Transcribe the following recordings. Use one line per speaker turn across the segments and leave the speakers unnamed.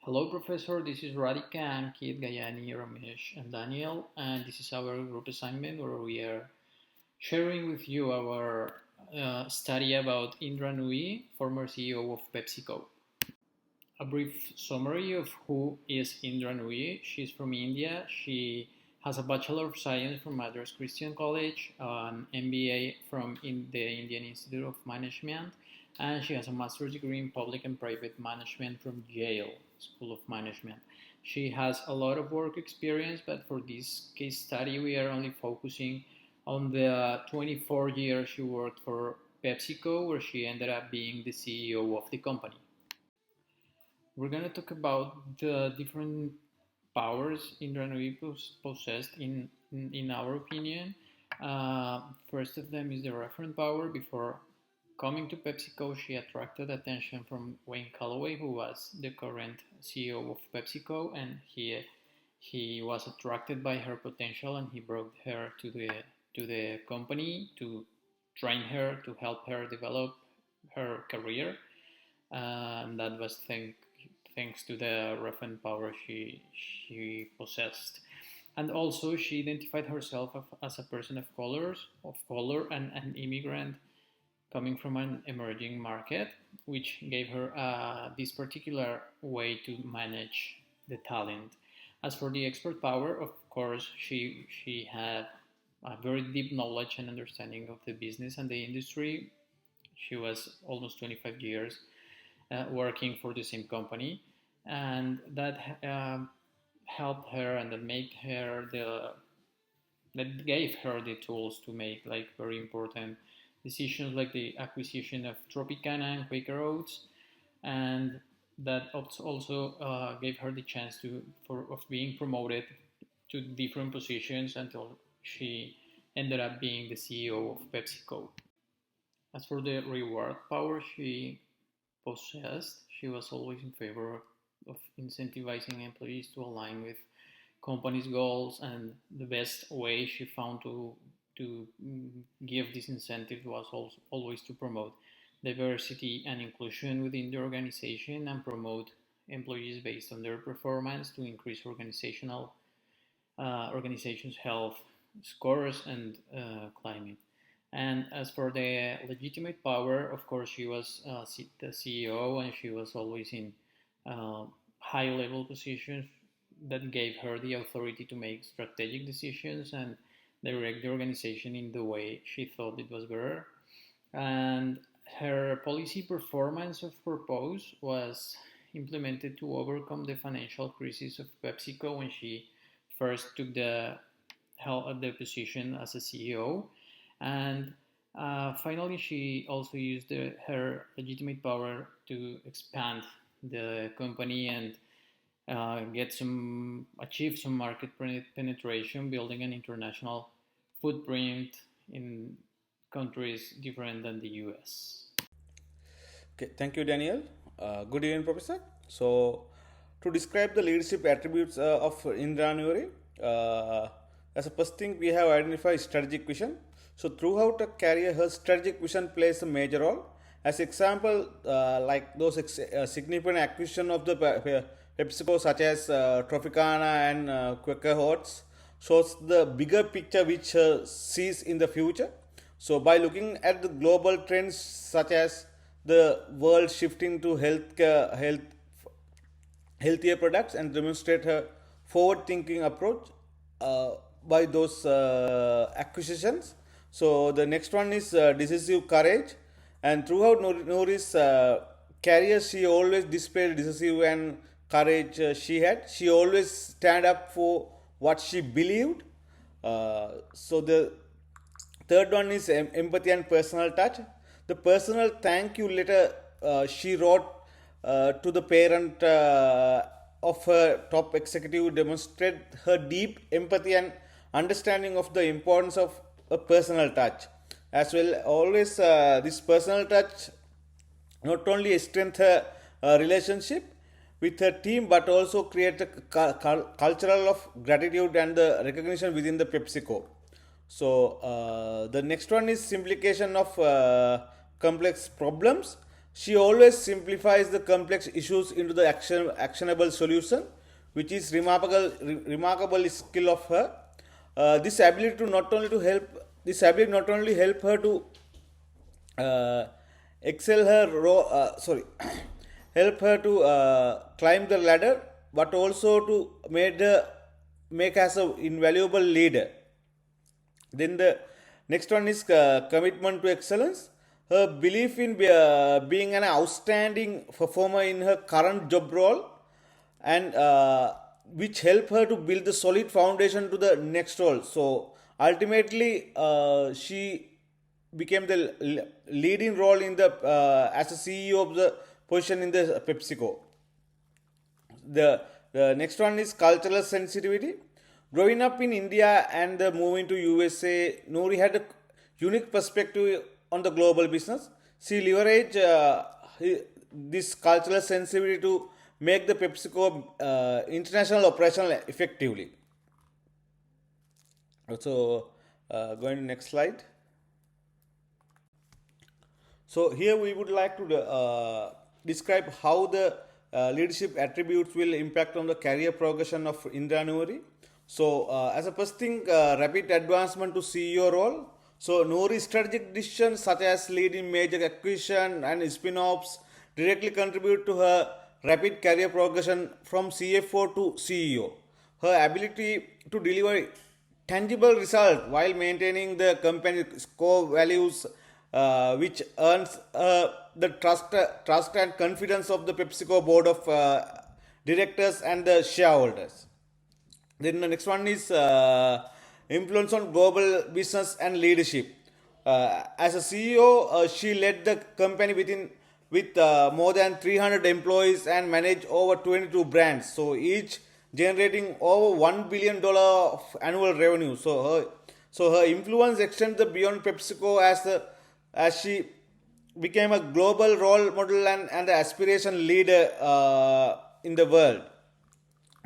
Hello, Professor. This is Radhika, Ankit, Gayani, Ramesh, and Daniel, and this is our group assignment where we are sharing with you our study about Indra Nooyi, former CEO of PepsiCo. A brief summary of who is Indra Nooyi. She's from India. She has a Bachelor of Science from Madras Christian College, an MBA from the Indian Institute of Management, and she has a master's degree in public and private management from Yale School of Management. She has a lot of work experience, but for this case study, we are only focusing on the 24 years she worked for PepsiCo, where she ended up being the CEO of the company. We're going to talk about the different powers Indra Nooyi possessed in our opinion. First of them is the referent power. Before coming to PepsiCo, she attracted attention from Wayne Calloway, who was the current CEO of PepsiCo, and he was attracted by her potential, and he brought her to the company to train her, to help her develop her career, and that was thanks to the referent power she possessed. And also, she identified herself as a person of color, and an immigrant coming from an emerging market, which gave her this particular way to manage the talent. As for the expert power, of course, she had a very deep knowledge and understanding of the business and the industry. She was almost 25 years working for the same company, and that helped her, and that gave her the tools to make like very important decisions, like the acquisition of Tropicana and Quaker Oats, and that also gave her the chance of being promoted to different positions until she ended up being the CEO of PepsiCo. As for the reward power she possessed, she was always in favor of incentivizing employees to align with company's goals, and the best way she found to give this incentive was also always to promote diversity and inclusion within the organization and promote employees based on their performance to increase organization's health scores and climate. And as for the legitimate power, of course, she was the CEO, and she was always in high level positions that gave her the authority to make strategic decisions and direct the organization in the way she thought it was better. And her policy performance of purpose was implemented to overcome the financial crisis of PepsiCo when she first took the position as a CEO. And finally, she also used her legitimate power to expand the company and achieve some market penetration, building an international footprint in countries different than the US.
Okay, thank you, Daniel. Good evening, Professor. So, to describe the leadership attributes of Indra Nooyi, as a first thing, we have identified strategic vision. So, throughout a career, her strategic vision plays a major role. As example, like those significant acquisition of the PepsiCo, such as Tropicana and Quaker Oats, shows the bigger picture which sees in the future. So, by looking at the global trends such as the world shifting to healthier products, and demonstrate her forward-thinking approach by those acquisitions. So the next one is decisive courage, and throughout Nouri's career, she always displayed decisive and courage She always stand up for what she believed. So the third one is empathy and personal touch. The personal thank you letter she wrote to the parent of her top executive demonstrate her deep empathy and understanding of the importance of a personal touch. As well, always this personal touch not only strengthen her relationship with her team, but also create a cultural of gratitude and the recognition within the PepsiCo. So the next one is simplification of complex problems. She always simplifies the complex issues into the actionable solution, which is remarkable skill of her. This ability to not only to help this ability not only help her to uh, excel her sorry help her to climb the ladder, but also to make as an invaluable leader. Then the next one is commitment to excellence. Her belief in being an outstanding performer in her current job role, and which help her to build the solid foundation to the next role. So ultimately, she became the leading role in the as a CEO of the position in the PepsiCo. The next one is cultural sensitivity. Growing up in India and moving to USA, Nouri had a unique perspective on the global business. She leveraged this cultural sensitivity to make the PepsiCo international operational effectively. So, going to next slide. So here we would like to describe how the leadership attributes will impact on the career progression of Indra Noori. So as a first thing, rapid advancement to CEO role. So Noori's strategic decisions such as leading major acquisition and spin-offs directly contribute to her rapid career progression from CFO to CEO. Her ability to deliver tangible result while maintaining the company's core values, which earns the trust and confidence of the PepsiCo board of directors and the shareholders. Then the next one is influence on global business and leadership. As a CEO, she led the company with more than 300 employees and managed over 22 brands. So each generating over $1 billion of annual revenue. So her influence extends beyond PepsiCo as she became a global role model and the aspiration leader in the world.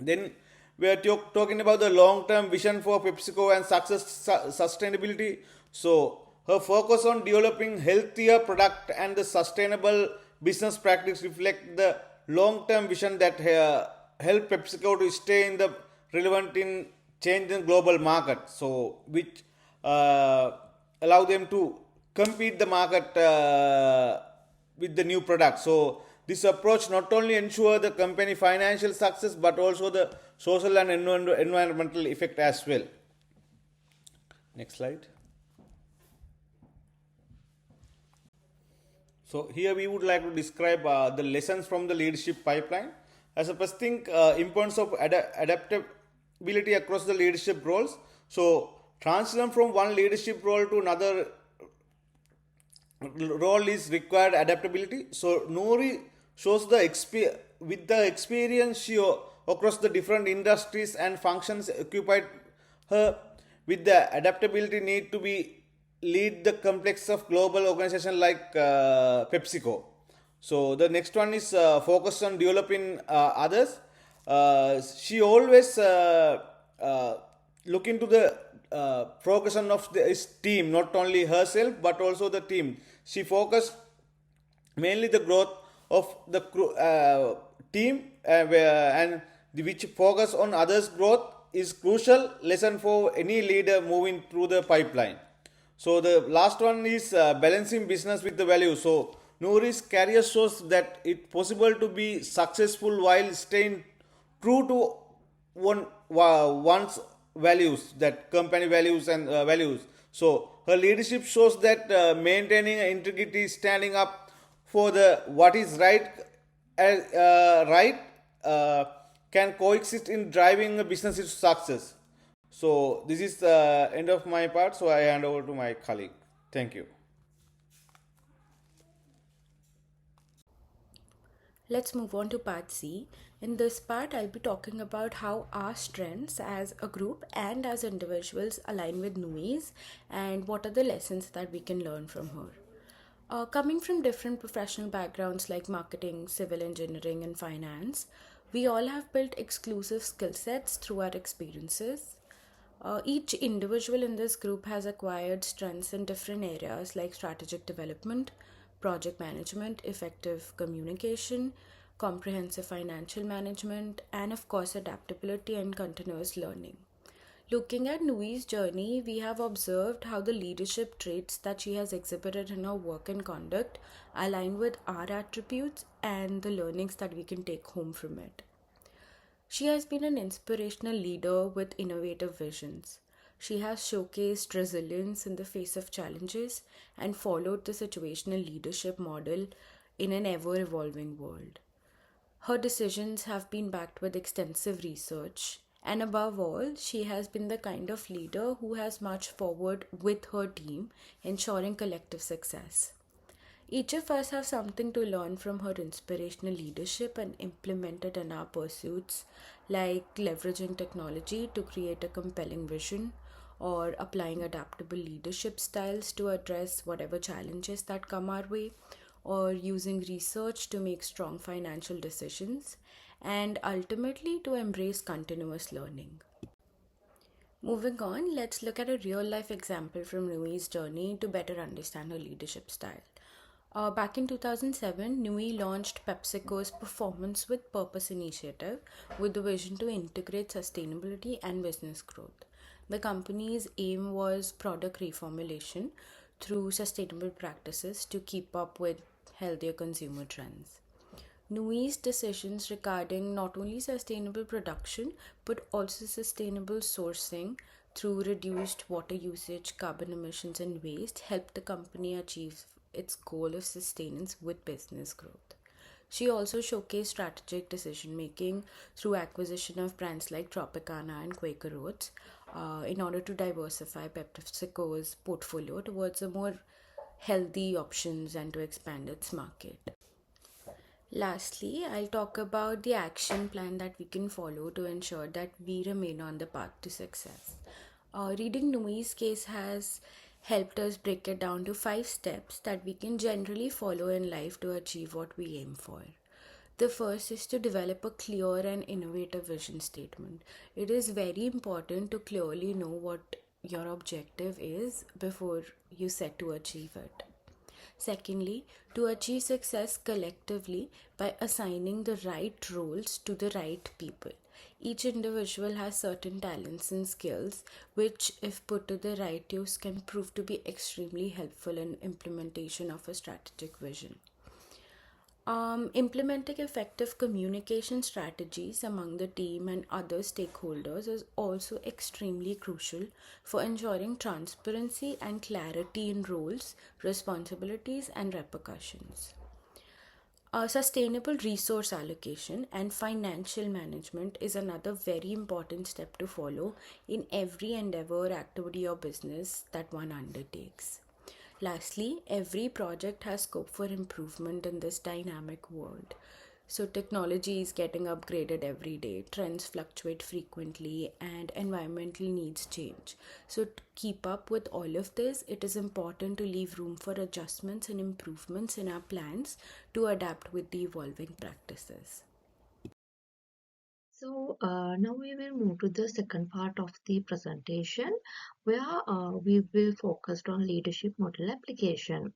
Then we are talking about the long-term vision for PepsiCo and sustainability. So her focus on developing healthier product and the sustainable business practice reflect the long-term vision that help PepsiCo to stay in the relevant in changing global market. So which allow them to compete the market with the new product. So this approach not only ensure the company financial success but also the social and environmental effect as well. Next slide. So here we would like to describe the lessons from the leadership pipeline. As a first thing, importance of adaptability across the leadership roles. So transition from one leadership role to another role is required adaptability. So Nouri shows with the experience she across the different industries and functions occupied her with the adaptability need to be lead the complex of global organization like PepsiCo. So the next one is focus on developing others. She always look into the progression of his team, not only herself but also the team. She focused mainly the growth of the team and which focus on others' growth is crucial lesson for any leader moving through the pipeline. So the last one is balancing business with the value. So Nouri's career shows that it's possible to be successful while staying true to one's values, that company values and values. So her leadership shows that maintaining integrity, standing up for the what is right, can coexist in driving a business to success. So this is the end of my part. So I hand over to my colleague. Thank you.
Let's move on to part C. In this part, I'll be talking about how our strengths as a group and as individuals align with Nui's and what are the lessons that we can learn from her. Coming from different professional backgrounds like marketing, civil engineering, and finance, we all have built exclusive skill sets through our experiences. Each individual in this group has acquired strengths in different areas like strategic development, project management, effective communication, comprehensive financial management, and of course, adaptability and continuous learning. Looking at Nui's journey, we have observed how the leadership traits that she has exhibited in her work and conduct align with our attributes and the learnings that we can take home from it. She has been an inspirational leader with innovative visions. She has showcased resilience in the face of challenges and followed the situational leadership model in an ever evolving world. Her decisions have been backed with extensive research, and above all, she has been the kind of leader who has marched forward with her team, ensuring collective success. Each of us have something to learn from her inspirational leadership and implement it in our pursuits, like leveraging technology to create a compelling vision, or applying adaptable leadership styles to address whatever challenges that come our way, or using research to make strong financial decisions, and ultimately to embrace continuous learning. Moving on, let's look at a real life example from Nui's journey to better understand her leadership style. Back in 2007, Nui launched PepsiCo's Performance with Purpose initiative with the vision to integrate sustainability and business growth. The company's aim was product reformulation through sustainable practices to keep up with healthier consumer trends. Nui's decisions regarding not only sustainable production but also sustainable sourcing through reduced water usage, carbon emissions, and waste helped the company achieve its goal of sustenance with business growth. She also showcased strategic decision making through acquisition of brands like Tropicana and Quaker Oats in order to diversify PepsiCo's portfolio towards a more healthy options and to expand its market. Lastly, I'll talk about the action plan that we can follow to ensure that we remain on the path to success. Reading Nui's case has helped us break it down to 5 steps that we can generally follow in life to achieve what we aim for. The first is to develop a clear and innovative vision statement. It is very important to clearly know what your objective is before you set to achieve it. Secondly, to achieve success collectively by assigning the right roles to the right people. Each individual has certain talents and skills which, if put to the right use, can prove to be extremely helpful in implementation of a strategic vision. Implementing effective communication strategies among the team and other stakeholders is also extremely crucial for ensuring transparency and clarity in roles, responsibilities, and repercussions. Sustainable resource allocation and financial management is another very important step to follow in every endeavor, activity, or business that one undertakes. Lastly, every project has scope for improvement in this dynamic world. So, technology is getting upgraded every day, trends fluctuate frequently, and environmental needs change. So, to keep up with all of this, it is important to leave room for adjustments and improvements in our plans to adapt with the evolving practices.
So now we will move to the second part of the presentation where we will focus on leadership model application.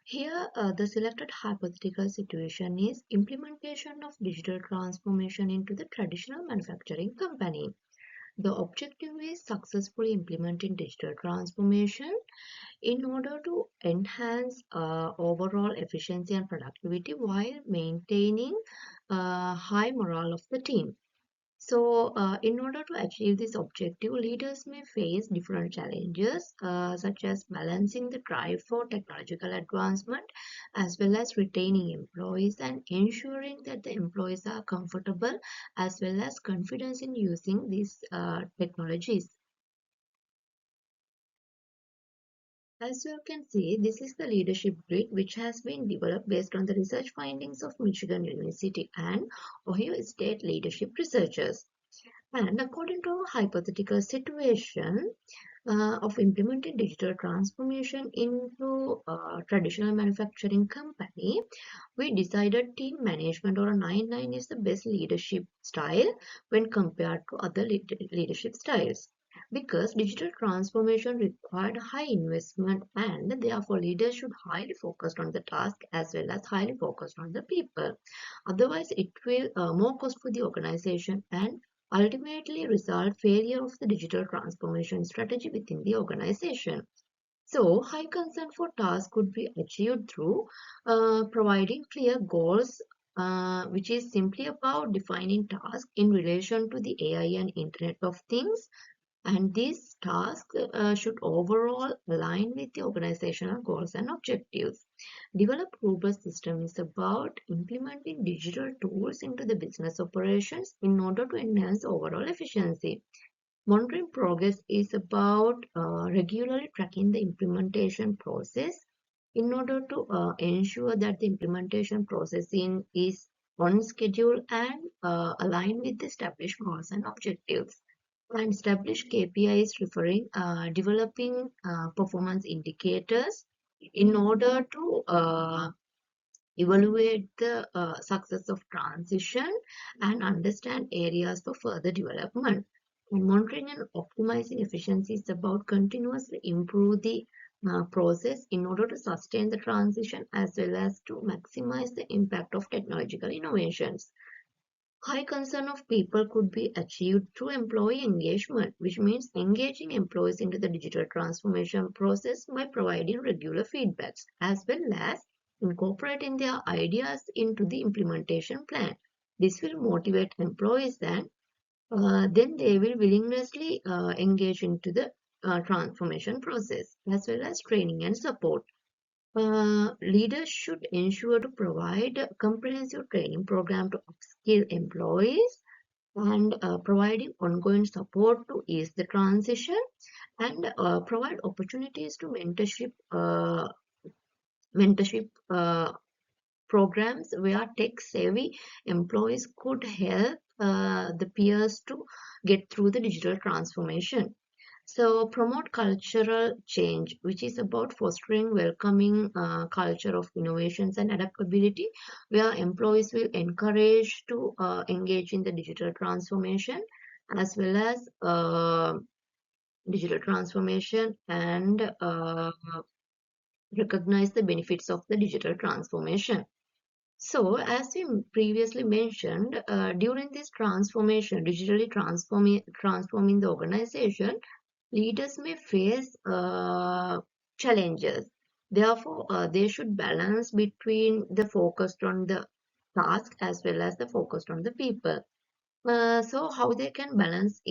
Here, the selected hypothetical situation is implementation of digital transformation into the traditional manufacturing company. The objective is successfully implementing digital transformation in order to enhance overall efficiency and productivity while maintaining high morale of the team. So, in order to achieve this objective, leaders may face different challenges, such as balancing the drive for technological advancement as well as retaining employees and ensuring that the employees are comfortable as well as confident in using these technologies. As you can see, this is the leadership grid which has been developed based on the research findings of Michigan University and Ohio State leadership researchers. And according to a hypothetical situation of implementing digital transformation into a traditional manufacturing company, we decided team management or a 9-9 is the best leadership style when compared to other leadership styles. because digital transformation required high investment and therefore leaders should highly focus on the task as well as highly focused on the people. Otherwise, it will more cost for the organization and ultimately result failure of the digital transformation strategy within the organization. So, high consent for tasks could be achieved through providing clear goals, which is simply about defining tasks in relation to the AI and Internet of Things. And these tasks should overall align with the organizational goals and objectives. Develop robust system is about implementing digital tools into the business operations in order to enhance overall efficiency. Monitoring progress is about regularly tracking the implementation process in order to ensure that the implementation processing is on schedule and aligned with the established goals and objectives. And establish KPIs referring developing performance indicators in order to evaluate the success of transition and understand areas for further development. And monitoring and optimizing efficiency is about continuously improve the process in order to sustain the transition as well as to maximize the impact of technological innovations. High concern of people could be achieved through employee engagement, which means engaging employees into the digital transformation process by providing regular feedbacks, as well as incorporating their ideas into the implementation plan. This will motivate employees and then they will willingly engage into the transformation process, as well as training and support. Leaders should ensure to provide a comprehensive training program to upskill employees and providing ongoing support to ease the transition and provide opportunities to mentorship programs where tech-savvy employees could help the peers to get through the digital transformation. So promote cultural change, which is about fostering welcoming culture of innovations and adaptability, where employees will encourage to engage in the digital transformation as well as digital transformation and recognize the benefits of the digital transformation. So, as we previously mentioned, during this transformation, transforming the organization, leaders may face challenges. Therefore, they should balance between the focused on the task as well as the focused on the people. So how they can balance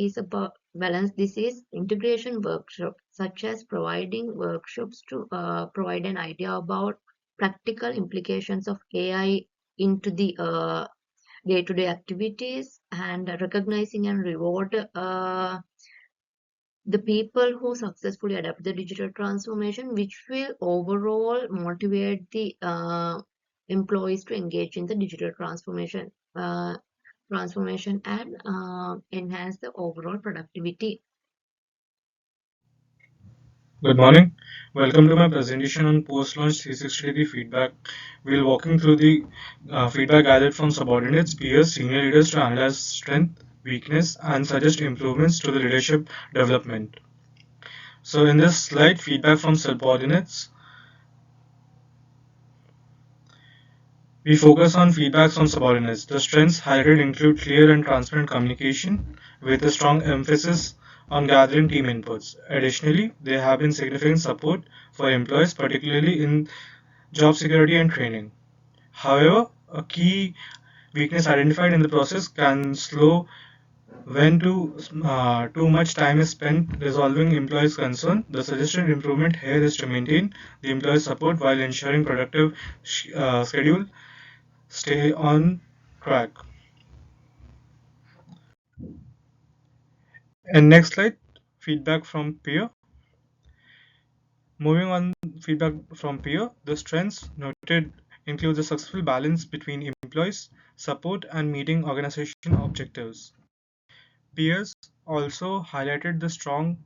this is integration workshop, such as providing workshops to provide an idea about practical implications of AI into the day-to-day activities and recognizing and reward the people who successfully adapt the digital transformation, which will overall motivate the employees to engage in the digital transformation and enhance the overall productivity.
Good morning. Welcome to my presentation on post-launch 360-degree feedback. We'll walking through the feedback gathered from subordinates, peers, senior leaders to analyze strength, weakness, and suggest improvements to the leadership development. So in this slide, feedback from subordinates, we focus on feedbacks from subordinates. The strengths highlighted include clear and transparent communication with a strong emphasis on gathering team inputs. Additionally, there have been significant support for employees, particularly in job security and training. However, a key weakness identified in the process can slow when too much time is spent resolving employees' concern. The suggested improvement here is to maintain the employee support while ensuring productive schedule stay on track. And next slide, feedback from peer. Moving on, feedback from peer. The strengths noted include a successful balance between employees, support, and meeting organization objectives. Peers also highlighted the strong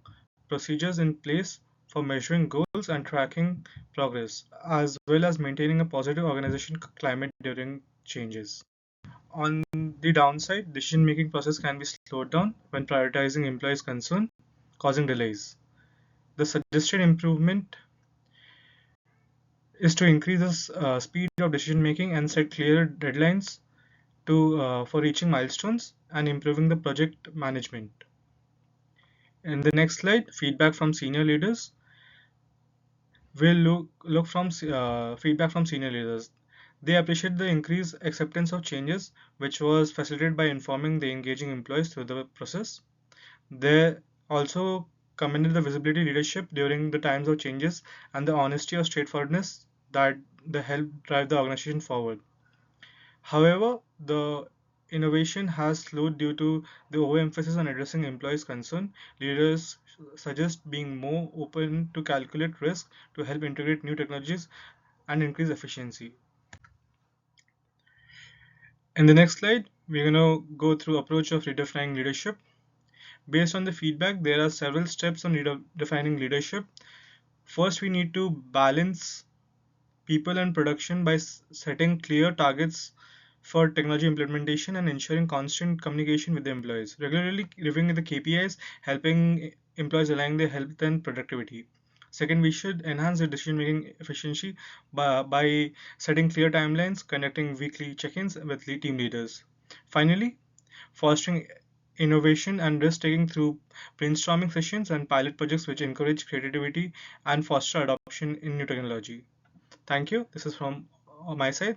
procedures in place for measuring goals and tracking progress, as well as maintaining a positive organization climate during changes. On the downside, decision-making process can be slowed down when prioritizing employees' concern. causing delays. The suggested improvement is to increase the speed of decision making and set clear deadlines for reaching milestones and improving the project management. In the next slide, feedback from senior leaders. We'll look from feedback from senior leaders. They appreciate the increased acceptance of changes, which was facilitated by informing the engaging employees through the process. They also commended the visibility leadership during the times of changes and the honesty or straightforwardness that they helped drive the organization forward. However, the innovation has slowed due to the overemphasis on addressing employees' concern. Leaders suggest being more open to calculate risk to help integrate new technologies and increase efficiency. In the next slide, we're going to go through approach of redefining leadership. Based on the feedback, there are several steps on defining leadership. First, we need to balance people and production by setting clear targets for technology implementation and ensuring constant communication with the employees. Regularly reviewing the KPIs, helping employees align their health and productivity. Second, we should enhance the decision making efficiency by setting clear timelines, conducting weekly check ins with team leaders. Finally, fostering innovation and risk taking through brainstorming sessions and pilot projects which encourage creativity and foster adoption in new technology. Thank you. This is from my side.